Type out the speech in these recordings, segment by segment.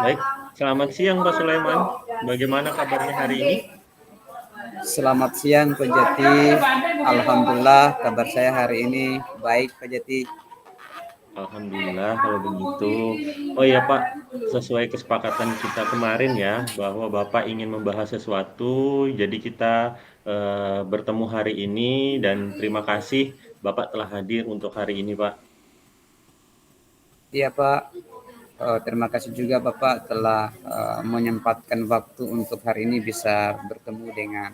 Baik, selamat siang Pak Sulaiman. Bagaimana kabarnya hari ini? Selamat siang Pak Jati. Alhamdulillah kabar saya hari ini baik Pak Jati. Alhamdulillah kalau begitu. Oh ya Pak, sesuai kesepakatan kita kemarin ya, bahwa Bapak ingin membahas sesuatu, jadi kita bertemu hari ini dan terima kasih Bapak telah hadir untuk hari ini Pak. Iya Pak, terima kasih juga Bapak telah menyempatkan waktu untuk hari ini bisa bertemu dengan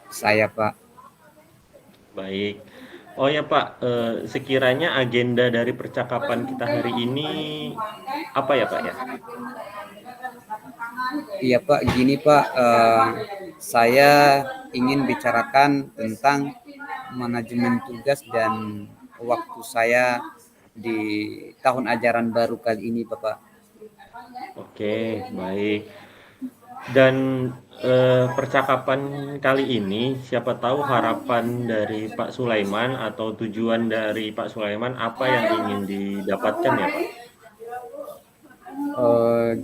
saya Pak. Baik. Oh ya Pak, sekiranya agenda dari percakapan kita hari ini apa ya Pak ya? Iya Pak, gini Pak, saya ingin bicarakan tentang manajemen tugas dan waktu saya di tahun ajaran baru kali ini Bapak. Oke, baik. Dan percakapan kali ini, siapa tahu harapan dari Pak Sulaiman atau tujuan dari Pak Sulaiman apa yang ingin didapatkan ya Pak?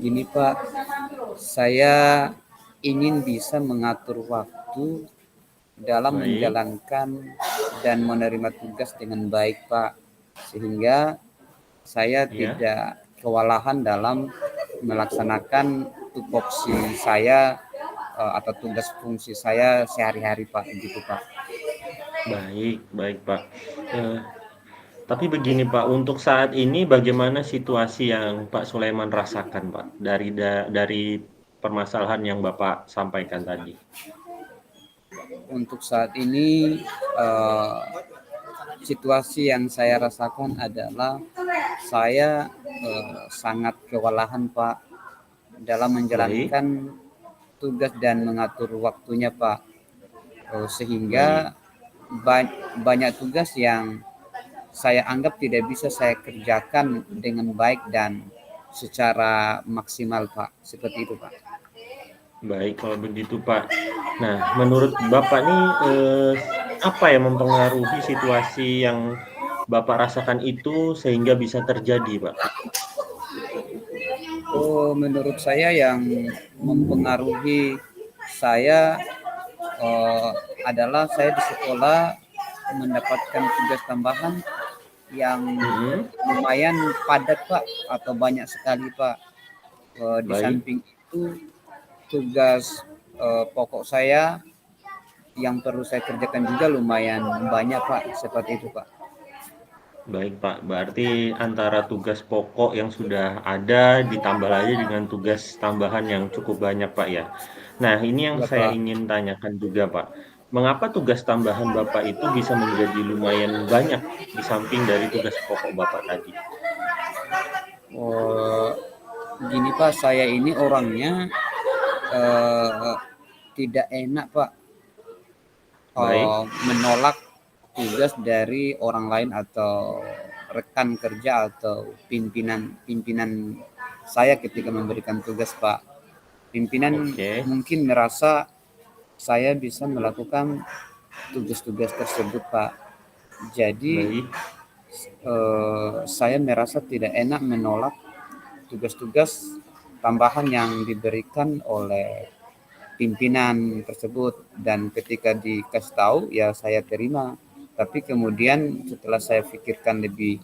Gini Pak, saya ingin bisa mengatur waktu dalam Baik, menjalankan dan menerima tugas dengan baik Pak, sehingga saya ya, tidak kewalahan dalam melaksanakan tupoksi saya atau tugas fungsi saya sehari-hari Pak, gitu Pak. baik, baik Pak. Eh, tapi begini Pak, untuk saat ini bagaimana situasi yang Pak Sulaiman rasakan Pak dari permasalahan yang Bapak sampaikan tadi? Untuk saat ini eh, situasi yang saya rasakan adalah saya sangat kewalahan Pak dalam Baik, menjalankan tugas dan mengatur waktunya Pak. baik, Sehingga banyak tugas yang saya anggap tidak bisa saya kerjakan dengan baik dan secara maksimal Pak. Seperti itu Pak. baik kalau begitu Pak. Nah, menurut Bapak nih, apa yang mempengaruhi situasi yang Bapak rasakan itu sehingga bisa terjadi, Pak? Menurut saya yang mempengaruhi saya eh, adalah saya di sekolah mendapatkan tugas tambahan yang Mhm, lumayan padat Pak atau banyak sekali Pak. Di baik, samping itu tugas pokok saya yang perlu saya kerjakan juga lumayan banyak Pak, seperti itu Pak. baik, Pak. Berarti antara tugas pokok yang sudah ada ditambah lagi dengan tugas tambahan yang cukup banyak, Pak, ya. Nah, ini yang Ya saya Pak. ingin tanyakan juga, Pak. Mengapa tugas tambahan Bapak itu bisa menjadi lumayan banyak di samping dari tugas pokok Bapak tadi? Oh, gini Pak, saya ini orangnya eh, tidak enak Pak Baik, menolak tugas dari orang lain atau rekan kerja atau pimpinan pimpinan saya ketika memberikan tugas Pak. Pimpinan oke, mungkin merasa saya bisa melakukan tugas-tugas tersebut Pak. Jadi baik. saya merasa tidak enak menolak tugas-tugas tambahan yang diberikan oleh pimpinan tersebut, dan ketika dikasih tahu ya saya terima, tapi kemudian setelah saya pikirkan lebih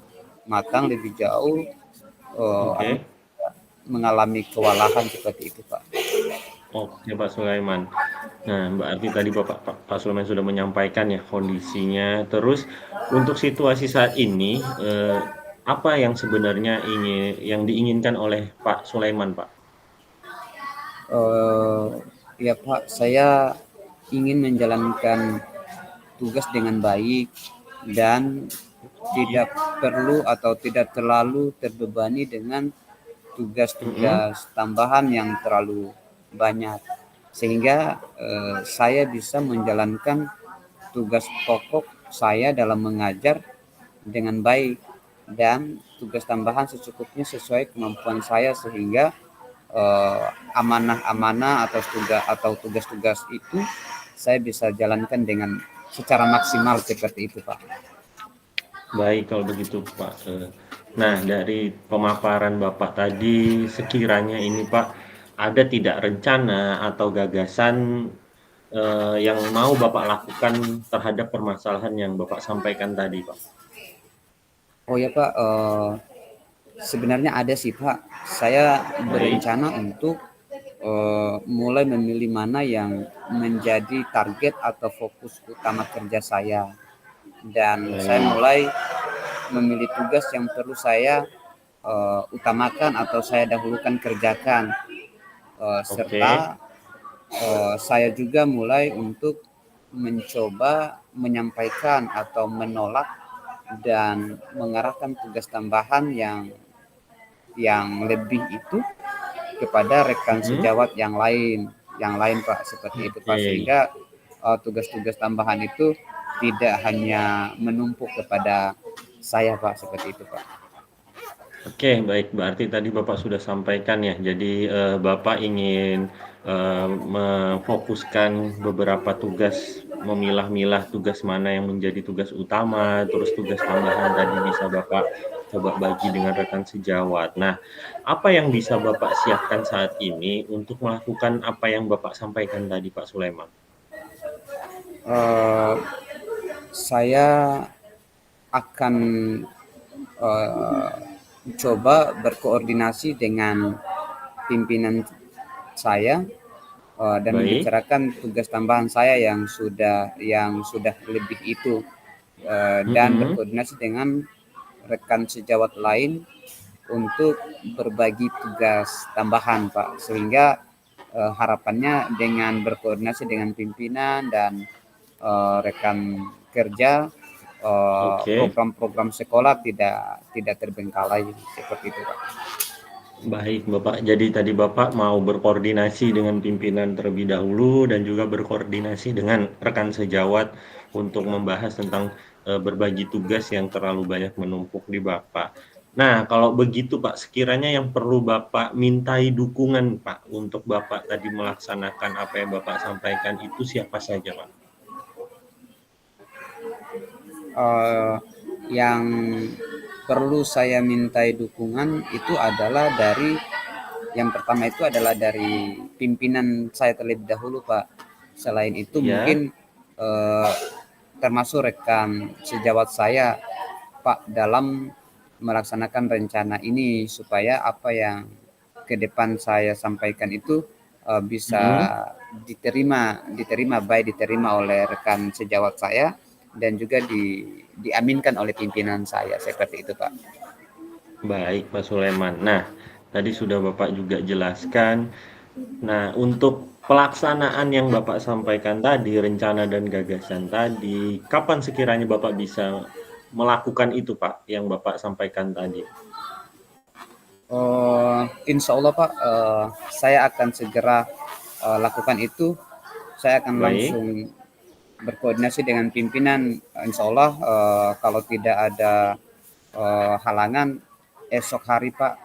matang lebih jauh, Oke, akhirnya mengalami kewalahan seperti itu Pak. oke Pak Sulaiman. Nah, berarti tadi Pak Sulaiman sudah menyampaikan ya kondisinya. Terus untuk situasi saat ini, apa yang sebenarnya yang diinginkan oleh Pak Sulaiman, Pak? Eh, ya Pak, saya ingin menjalankan tugas dengan baik dan Baik, tidak perlu atau tidak terlalu terbebani dengan mhm, tugas-tugas tambahan yang terlalu banyak, sehingga saya bisa menjalankan tugas pokok saya dalam mengajar dengan baik dan tugas tambahan secukupnya sesuai kemampuan saya, sehingga amanah-amanah atau tugas-tugas itu saya bisa jalankan dengan secara maksimal seperti itu Pak. baik kalau begitu, Pak. Nah, dari pemaparan Bapak tadi, sekiranya ini Pak, ada tidak rencana atau gagasan yang mau Bapak lakukan terhadap permasalahan yang Bapak sampaikan tadi, Pak? Oh ya Pak, sebenarnya ada sih Pak. Saya Baik, berencana untuk mulai memilih mana yang menjadi target atau fokus utama kerja saya. Dan saya baik. mulai memilih tugas yang perlu saya utamakan atau saya dahulukan kerjakan. Serta Oke. saya juga mulai untuk mencoba menyampaikan atau menolak dan mengarahkan tugas tambahan yang lebih itu kepada rekan Mhm. sejawat yang lain Pak, seperti itu Pak, Oke. sehingga tugas-tugas tambahan itu tidak hanya menumpuk kepada saya Pak, seperti itu Pak. Oke, baik. Berarti tadi Bapak sudah sampaikan ya. Jadi Bapak ingin memfokuskan beberapa tugas, memilah-milah tugas mana yang menjadi tugas utama, terus tugas tambahan tadi bisa Bapak coba bagi dengan rekan sejawat. Nah, apa yang bisa Bapak siapkan saat ini untuk melakukan apa yang Bapak sampaikan tadi, Pak Sulaiman? Eh, saya akan eh, coba berkoordinasi dengan pimpinan saya dan Baik. membicarakan tugas tambahan saya yang sudah lebih itu, dan Mhm. berkoordinasi dengan rekan sejawat lain untuk berbagi tugas tambahan Pak, sehingga harapannya dengan berkoordinasi dengan pimpinan dan rekan kerja, Oke. program-program sekolah tidak terbengkalai seperti itu Pak. Baik, Bapak. Jadi tadi Bapak mau berkoordinasi dengan pimpinan terlebih dahulu dan juga berkoordinasi dengan rekan sejawat untuk membahas tentang berbagi tugas yang terlalu banyak menumpuk di Bapak. Nah, kalau begitu Pak, sekiranya yang perlu Bapak mintai dukungan Pak untuk Bapak tadi melaksanakan apa yang Bapak sampaikan itu siapa saja Pak? Eh, yang perlu saya mintai dukungan itu adalah yang pertama itu adalah dari pimpinan saya terlebih dahulu Pak. Selain itu Ya, mungkin eh, termasuk rekan sejawat saya Pak dalam melaksanakan rencana ini supaya apa yang ke depan saya sampaikan itu bisa mhm. diterima oleh rekan sejawat saya dan juga diaminkan oleh pimpinan saya seperti itu Pak. Baik Pak Sulaiman. Nah, tadi sudah Bapak juga jelaskan. Nah, untuk pelaksanaan yang Bapak sampaikan tadi, rencana dan gagasan tadi, kapan sekiranya Bapak bisa melakukan itu, Pak, yang Bapak sampaikan tadi? Insya Allah Pak, saya akan segera lakukan itu. Saya akan Baik, langsung berkoordinasi dengan pimpinan. Insya Allah kalau tidak ada halangan esok hari Pak.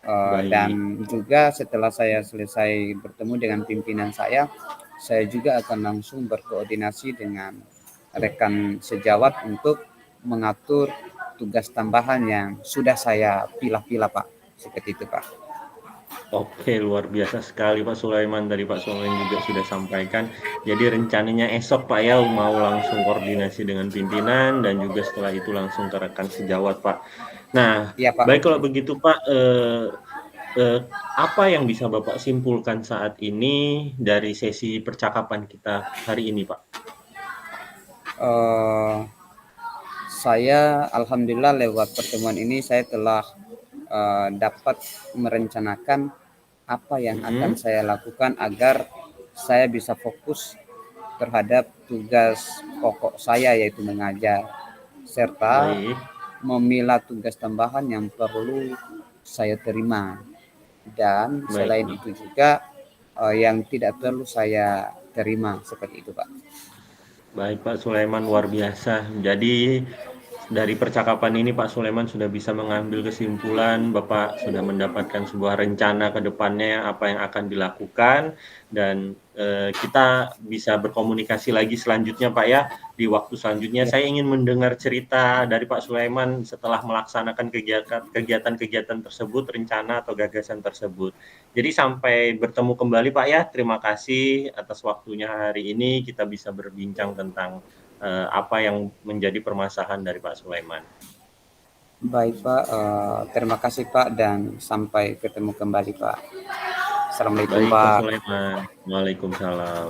baik, Dan juga setelah saya selesai bertemu dengan pimpinan saya juga akan langsung berkoordinasi dengan rekan sejawat untuk mengatur tugas tambahan yang sudah saya pilah-pilah Pak. Seperti itu Pak. oke, luar biasa sekali Pak Sulaiman. Tadi Pak Sulaiman juga sudah sampaikan. Jadi rencananya esok Pak ya mau langsung koordinasi dengan pimpinan dan juga setelah itu langsung ke rekan sejawat Pak. Nah, Iya Pak. baik kalau begitu Pak, eh, apa yang bisa Bapak simpulkan saat ini dari sesi percakapan kita hari ini, Pak? Eh, saya alhamdulillah lewat pertemuan ini saya telah dapat merencanakan apa yang akan Mhm, saya lakukan agar saya bisa fokus terhadap tugas pokok saya yaitu mengajar serta baik, memilah tugas tambahan yang perlu saya terima dan baik, selain Pak. itu juga yang tidak perlu saya terima seperti itu Pak. Baik, Pak Sulaiman luar biasa. Jadi dari percakapan ini Pak Sulaiman sudah bisa mengambil kesimpulan, Bapak sudah mendapatkan sebuah rencana ke depannya apa yang akan dilakukan dan kita bisa berkomunikasi lagi selanjutnya Pak ya, di waktu selanjutnya. Ya, Saya ingin mendengar cerita dari Pak Sulaiman setelah melaksanakan kegiatan-kegiatan tersebut, rencana atau gagasan tersebut. Jadi sampai bertemu kembali Pak ya, terima kasih atas waktunya hari ini, kita bisa berbincang tentang apa yang menjadi permasalahan dari Pak Sulaiman. baik Pak. Terima kasih Pak dan sampai ketemu kembali Pak. Assalamualaikum Baik Pak Pak. Sulaiman, Waalaikumsalam.